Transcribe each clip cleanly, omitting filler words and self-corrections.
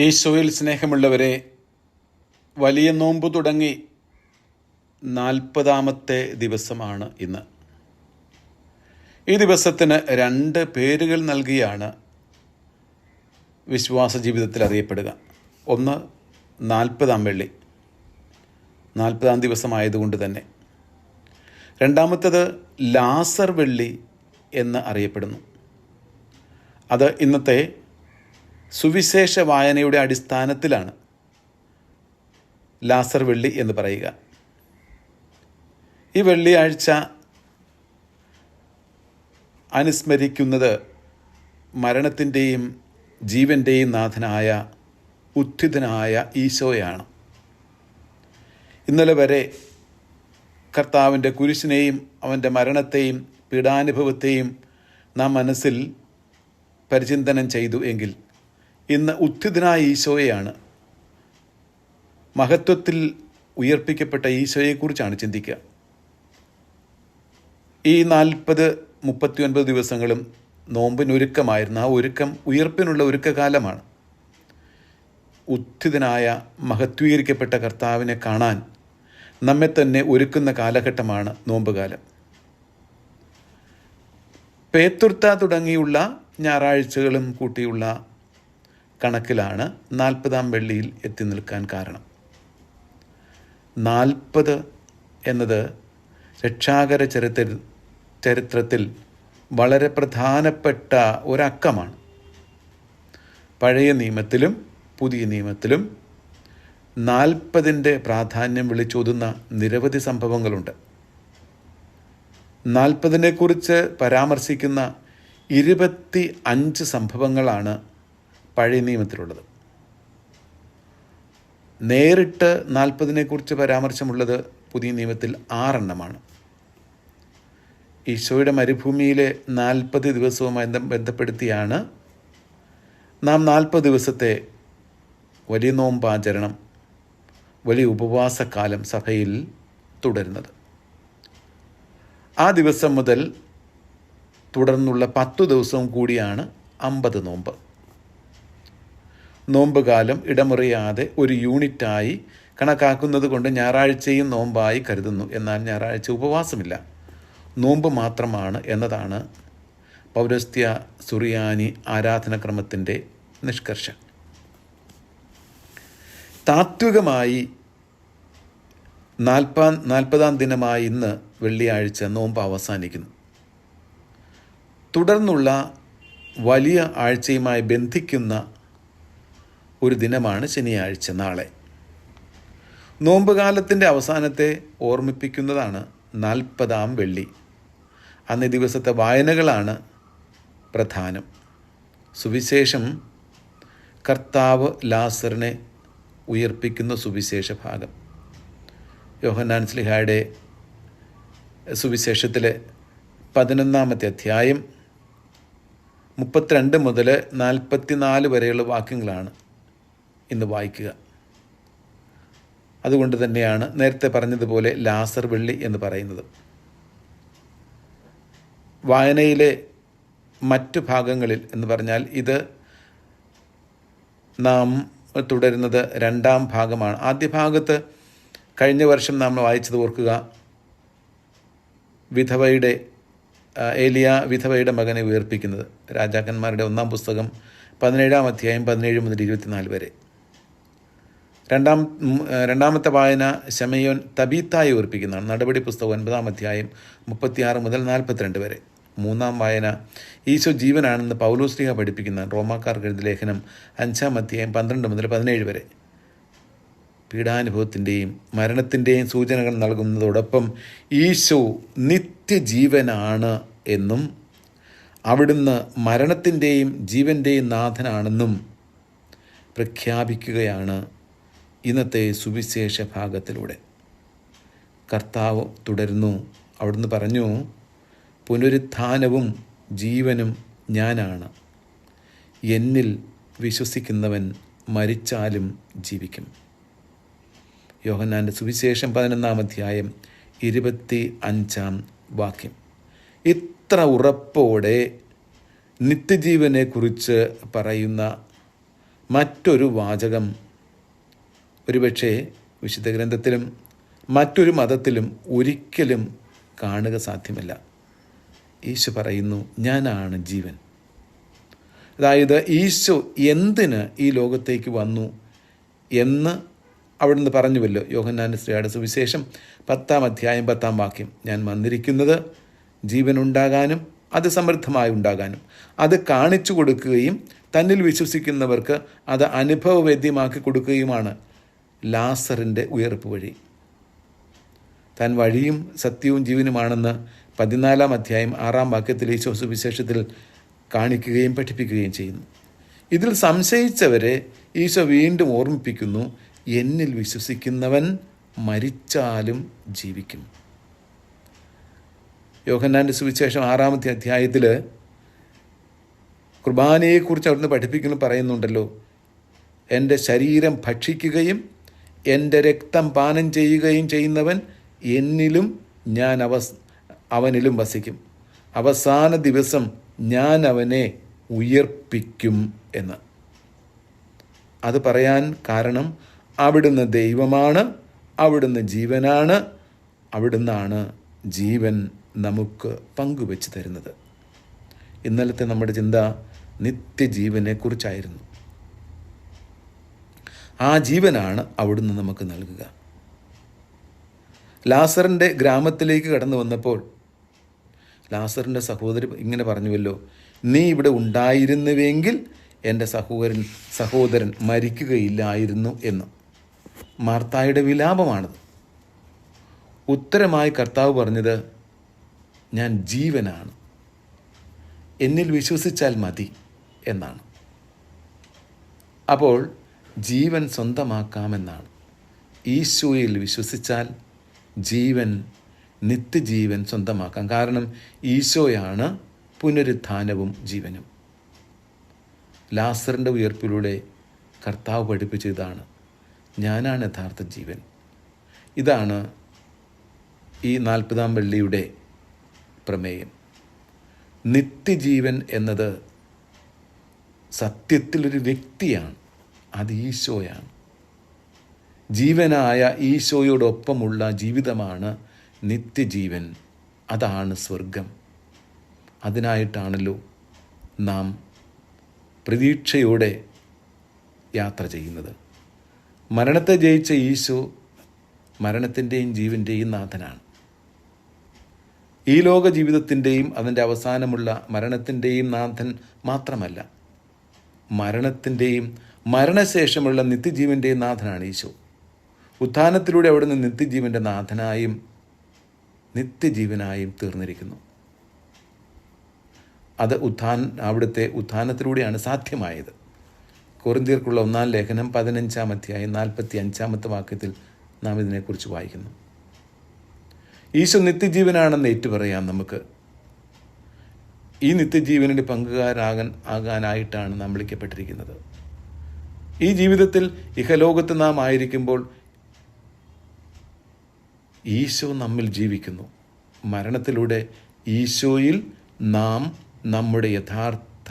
ഈശോയിൽ സ്നേഹമുള്ളവരെ, വലിയ നോമ്പ് തുടങ്ങി 40-ാമത്തെ ദിവസമാണ് ഇന്ന്. ഈ ദിവസത്തിന് 2 പേരുകൾ നൽകിയാണ് വിശ്വാസ ജീവിതത്തിൽ അറിയപ്പെടുക. ഒന്ന് 40-ാം വെള്ളി, 40-ാം ദിവസമായതുകൊണ്ട് തന്നെ. രണ്ടാമത്തേത് ലാസർ വെള്ളി എന്ന് അറിയപ്പെടുന്നു. അത് ഇന്നത്തെ സുവിശേഷ വായനയുടെ അടിസ്ഥാനത്തിലാണ് ലാസർ വെള്ളി എന്ന് പറയുക. ഈ വെള്ളിയാഴ്ച അനുസ്മരിക്കുന്നത് മരണത്തിൻ്റെയും ജീവൻ്റെയും നാഥനായ ഉത്ഥിതനായ ഈശോയാണ്. ഇന്നലെ വരെ കർത്താവിൻ്റെ കുരിശിനെയും അവൻ്റെ മരണത്തെയും പീഡാനുഭവത്തെയും നാം മനസ്സിൽ പരിചിന്തനം ചെയ്തു എങ്കിൽ ഇന്ന് ഉത്ഥിതനായ ഈശോയെയാണ്, മഹത്വത്തിൽ ഉയർപ്പിക്കപ്പെട്ട ഈശോയെക്കുറിച്ചാണ് ചിന്തിക്കുക. ഈ 40-39 ദിവസങ്ങളും നോമ്പിനൊരുക്കമായിരുന്നു. ആ ഒരുക്കം ഉയർപ്പിനുള്ള ഒരുക്കകാലമാണ്. ഉത്ഥിതനായ മഹത്വീകരിക്കപ്പെട്ട കർത്താവിനെ കാണാൻ നമ്മെ തന്നെ ഒരുക്കുന്ന കാലഘട്ടമാണ് നോമ്പുകാലം. പേതുർത്ത തുടങ്ങിയുള്ള ഞായറാഴ്ചകളും കൂട്ടിയുള്ള കണക്കിലാണ് 40-ാം വെള്ളിയിൽ എത്തി നിൽക്കാൻ കാരണം. 40 എന്നത് രക്ഷാകര ചരിത്രത്തിൽ വളരെ പ്രധാനപ്പെട്ട ഒരക്കമാണ്. പഴയ നിയമത്തിലും പുതിയ നിയമത്തിലും 40ൻ്റെ പ്രാധാന്യം വിളിച്ചോതുന്ന നിരവധി സംഭവങ്ങളുണ്ട്. 40നെക്കുറിച്ച് പരാമർശിക്കുന്ന 25 സംഭവങ്ങളാണ് പഴയ നിയമത്തിലുള്ളത്. നേരിട്ട് 40നെക്കുറിച്ച് പരാമർശമുള്ളത് പുതിയ നിയമത്തിൽ 6 ഈശോയുടെ മരുഭൂമിയിലെ 40 ദിവസവുമായി ബന്ധപ്പെടുത്തിയാണ് നാം 40 ദിവസത്തെ വലിയ നോമ്പാചരണം, വലിയ ഉപവാസക്കാലം സഭയിൽ തുടരുന്നത്. ആ ദിവസം മുതൽ തുടർന്നുള്ള 10 ദിവസവും കൂടിയാണ് 50 നോമ്പ്. നോമ്പുകാലം ഇടമുറിയാതെ ഒരു യൂണിറ്റായി കണക്കാക്കുന്നത് കൊണ്ട് ഞായറാഴ്ചയും നോമ്പായി കരുതുന്നു. എന്നാൽ ഞായറാഴ്ച ഉപവാസമില്ല, നോമ്പ് മാത്രമാണ് എന്നതാണ് പൗരസ്ത്യ സുറിയാനി ആരാധനക്രമത്തിൻ്റെ നിഷ്കർഷം. താത്വികമായി 40-ാം ദിനമായി ഇന്ന് വെള്ളിയാഴ്ച നോമ്പ് അവസാനിക്കുന്നു. തുടർന്നുള്ള വലിയ ആഴ്ചയുമായി ബന്ധിക്കുന്ന ഒരു ദിനമാണ് ശനിയാഴ്ച, നാളെ. നോമ്പുകാലത്തിൻ്റെ അവസാനത്തെ ഓർമ്മിപ്പിക്കുന്നതാണ് 40-ാം വെള്ളി. അന്നേ ദിവസത്തെ വായനകളാണ് പ്രധാനം. സുവിശേഷം കർത്താവ് ലാസറിനെ ഉയർപ്പിക്കുന്ന സുവിശേഷ ഭാഗം. യോഹന്നാൻ ശ്ലീഹായുടെ സുവിശേഷത്തിലെ 11-ാമത്തെ അധ്യായം 32 മുതൽ 44 വരെയുള്ള വാക്യങ്ങളാണ് ഇന്ന് വായിക്കുക. അതുകൊണ്ട് തന്നെയാണ് നേരത്തെ പറഞ്ഞതുപോലെ ലാസർ വെള്ളി എന്ന് പറയുന്നത്. വായനയിലെ മറ്റു ഭാഗങ്ങളിൽ എന്ന് പറഞ്ഞാൽ ഇത് നാം തുടരുന്നത് 2-ാം ഭാഗമാണ്. ആദ്യ ഭാഗത്ത് കഴിഞ്ഞ വർഷം നാം വായിച്ചത് ഓർക്കുക. ഏലിയ വിധവയുടെ മകനെ ഉയർപ്പിക്കുന്നത്. രാജാക്കന്മാരുടെ 1-ാം പുസ്തകം 17-ാം അധ്യായം 17 മുതൽ 24 വരെ. രണ്ടാമത്തെ വായന ശമയോൻ തബീത്തായി ഉയർപ്പിക്കുന്നതാണ്. നടപടി പുസ്തകം 9-ാം അധ്യായം 36 മുതൽ 42 വരെ. 3-ാം വായന ഈശോ ജീവനാണെന്ന് പൗലോസ് ശ്ലീഹ പഠിപ്പിക്കുന്ന റോമാക്കാർക്ക് എഴുതിയ ലേഖനം 5-ാം അധ്യായം 12 മുതൽ 17 വരെ. പീഡാനുഭവത്തിൻ്റെയും മരണത്തിൻ്റെയും സൂചനകൾ നൽകുന്നതോടൊപ്പം ഈശോ നിത്യജീവനാണ് എന്നും അവിടുന്ന് മരണത്തിൻ്റെയും ജീവൻ്റെയും നാഥനാണെന്നും പ്രഖ്യാപിക്കുകയാണ് ഇന്നത്തെ സുവിശേഷ ഭാഗത്തിലൂടെ. കർത്താവ് തുടരുന്നു. അവിടുന്ന് പറഞ്ഞു, പുനരുത്ഥാനവും ജീവനും ഞാനാണ്. എന്നിൽ വിശ്വസിക്കുന്നവൻ മരിച്ചാലും ജീവിക്കും. യോഹന്നാൻ്റെ സുവിശേഷം 11-ാം അധ്യായം 25-ാം വാക്യം. ഇത്ര ഉറപ്പോടെ നിത്യജീവനെക്കുറിച്ച് പറയുന്ന മറ്റൊരു വാചകം ഒരുപക്ഷെ വിശുദ്ധ ഗ്രന്ഥത്തിലും മറ്റൊരു മതത്തിലും ഒരിക്കലും കാണുക സാധ്യമല്ല. ഈശോ പറയുന്നു, ഞാനാണ് ജീവൻ. അതായത് ഈശോ എന്തിന് ഈ ലോകത്തേക്ക് വന്നു എന്ന് അവിടുന്ന് പറഞ്ഞുവല്ലോ. യോഹന്നാന്റെ ശ്രീയുടെ സുവിശേഷം 10-ാം അധ്യായം 10-ാം വാക്യം, ഞാൻ വന്നിരിക്കുന്നത് ജീവനുണ്ടാകാനും അത് സമൃദ്ധമായി ഉണ്ടാകാനും അത് കാണിച്ചു കൊടുക്കുകയും തന്നിൽ വിശ്വസിക്കുന്നവർക്ക് അത് അനുഭവവേദ്യമാക്കി കൊടുക്കുകയുമാണ്. ലാസറിൻ്റെ ഉയർപ്പ് വഴി. താൻ വഴിയും സത്യവും ജീവനുമാണെന്ന് 14-ാം അധ്യായം 6-ാം വാക്യത്തിൽ ഈശോ സുവിശേഷത്തിൽ കാണിക്കുകയും പഠിപ്പിക്കുകയും ചെയ്യുന്നു. ഇതിൽ സംശയിച്ചവരെ ഈശോ വീണ്ടും ഓർമ്മിപ്പിക്കുന്നു, എന്നിൽ വിശ്വസിക്കുന്നവൻ മരിച്ചാലും ജീവിക്കും. യോഹന്നാന്റെ സുവിശേഷം 6-ാമത്തെ അധ്യായത്തിൽ കുർബാനയെക്കുറിച്ച് അവിടുന്ന് പറയുന്നുണ്ടല്ലോ, എൻ്റെ ശരീരം ഭക്ഷിക്കുകയും എൻ്റെ രക്തം പാനം ചെയ്യുകയും ചെയ്യുന്നവൻ എന്നിലും ഞാൻ അവനിലും വസിക്കും, അവസാന ദിവസം ഞാൻ അവനെ ഉയർപ്പിക്കും എന്ന്. അത് പറയാൻ കാരണം അവിടുന്ന് ദൈവമാണ്, അവിടുന്ന് ജീവനാണ്, അവിടുന്നാണ് ജീവൻ നമുക്ക് പങ്കുവെച്ച് തരുന്നത്. ഇന്നലത്തെ നമ്മുടെ ചിന്ത നിത്യജീവനെക്കുറിച്ചായിരുന്നു. ആ ജീവനാണ് അവിടുന്ന് നമുക്ക് നൽകുക. ലാസറിൻ്റെ ഗ്രാമത്തിലേക്ക് കടന്നു വന്നപ്പോൾ ലാസറിൻ്റെ ഇങ്ങനെ പറഞ്ഞുവല്ലോ, നീ ഇവിടെ ഉണ്ടായിരുന്നുവെങ്കിൽ എൻ്റെ സഹോദരൻ മരിക്കുകയില്ലായിരുന്നു എന്ന്. മാർത്തായുടെ വിലാപമാണത്. ഉത്തരമായി കർത്താവ് പറഞ്ഞത്, ഞാൻ ജീവനാണ്, എന്നിൽ വിശ്വസിച്ചാൽ മതി എന്നാണ്. അപ്പോൾ ജീവൻ സ്വന്തമാക്കാമെന്നാണ്. ഈശോയിൽ വിശ്വസിച്ചാൽ ജീവൻ, നിത്യജീവൻ സ്വന്തമാക്കാം. കാരണം ഈശോയാണ് പുനരുത്ഥാനവും ജീവനും. ലാസറിൻ്റെ ഉയർപ്പിലൂടെ കർത്താവ് പഠിപ്പിച്ചതാണ്, ഞാനാണ് യഥാർത്ഥ ജീവൻ. ഇതാണ് ഈ 40-ാം വെള്ളിയുടെ പ്രമേയം. നിത്യജീവൻ എന്നത് സത്യത്തിലൊരു വ്യക്തിയാണ്, അത് ഈശോയാണ്. ജീവനായ ഈശോയോടൊപ്പമുള്ള ജീവിതമാണ് നിത്യജീവൻ. അതാണ് സ്വർഗം. അതിനായിട്ടാണല്ലോ നാം പ്രതീക്ഷയോടെ യാത്ര ചെയ്യുന്നത്. മരണത്തെ ജയിച്ച ഈശോ മരണത്തിൻ്റെയും ജീവൻ്റെയും നാഥനാണ്. ഈ ലോക ജീവിതത്തിൻ്റെയും അതിൻ്റെ അവസാനമുള്ള മരണത്തിൻ്റെയും നാഥൻ മാത്രമല്ല, മരണത്തിൻ്റെയും മരണശേഷമുള്ള നിത്യജീവൻ്റെയും നാഥനാണ് ഈശോ. ഉത്ഥാനത്തിലൂടെ അവിടുന്ന് നിത്യജീവൻ്റെ നാഥനായും നിത്യജീവനായും തീർന്നിരിക്കുന്നു. അത് അവിടുത്തെ ഉത്ഥാനത്തിലൂടെയാണ് സാധ്യമായത്. കൊറിന്ത്യർക്കുള്ള 1-ാം ലേഖനം 15-ാം അധ്യായം 45-ാമത്തെ വാക്യത്തിൽ നാം ഇതിനെക്കുറിച്ച് വായിക്കുന്നു. ഈശോ നിത്യജീവനാണെന്ന് ഏറ്റുപറയാം നമുക്ക്. ഈ നിത്യജീവനിൽ ആകാനായിട്ടാണ് നാം വിളിക്കപ്പെട്ടിരിക്കുന്നത്. ഈ ജീവിതത്തിൽ ഇഹലോകത്ത് നാം ആയിരിക്കുമ്പോൾ ഈശോ നമ്മിൽ ജീവിക്കുന്നു. മരണത്തിലൂടെ ഈശോയിൽ നാം നമ്മുടെ യഥാർത്ഥ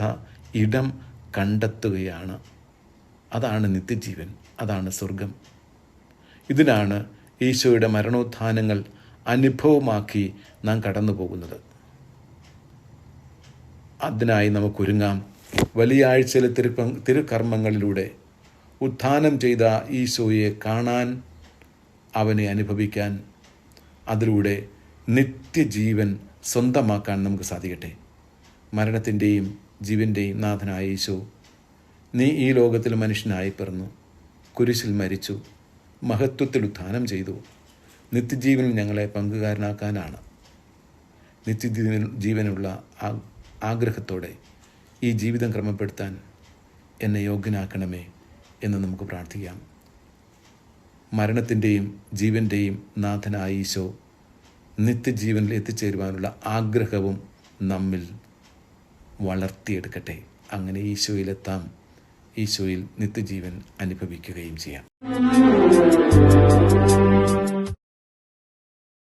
ഇടം കണ്ടെത്തുകയാണ്. അതാണ് നിത്യജീവൻ, അതാണ് സ്വർഗം. ഇതിനാണ് ഈശോയുടെ മരണോത്ഥാനങ്ങൾ അനുഭവമാക്കി നാം കടന്നു പോകുന്നത്. അതിനായി നമുക്കൊരുങ്ങാം. വലിയ ആഴ്ചയിലെ തിരുകർമ്മങ്ങളിലൂടെ ഉത്ഥാനം ചെയ്ത ഈശോയെ കാണാൻ, അവനെ അനുഭവിക്കാൻ, അതിലൂടെ നിത്യജീവൻ സ്വന്തമാക്കാൻ നമുക്ക് സാധിക്കട്ടെ. മരണത്തിൻ്റെയും ജീവൻ്റെയും നാഥനായ ഈശോ, നീ ഈ ലോകത്തിൽ മനുഷ്യനായി പിറന്നു, കുരിശിൽ മരിച്ചു, മഹത്വത്തിൽ ഉത്ഥാനം ചെയ്തു. നിത്യജീവനിൽ ഞങ്ങളെ പങ്കുകാരനാക്കാനാണ്. നിത്യജീവനുള്ള ആഗ്രഹത്തോടെ ഈ ജീവിതം ക്രമപ്പെടുത്താൻ എന്നെ യോഗ്യനാക്കണമേ എന്ന് നമുക്ക് പ്രാർത്ഥിക്കാം. മരണത്തിൻ്റെയും ജീവൻ്റെയും നാഥനായ ഈശോ നിത്യജീവനിൽ എത്തിച്ചേരുവാനുള്ള ആഗ്രഹവും നമ്മിൽ വളർത്തിയെടുക്കട്ടെ. അങ്ങനെ ഈശോയിലെത്താം, ഈശോയിൽ നിത്യജീവൻ അനുഭവിക്കുകയും ചെയ്യാം.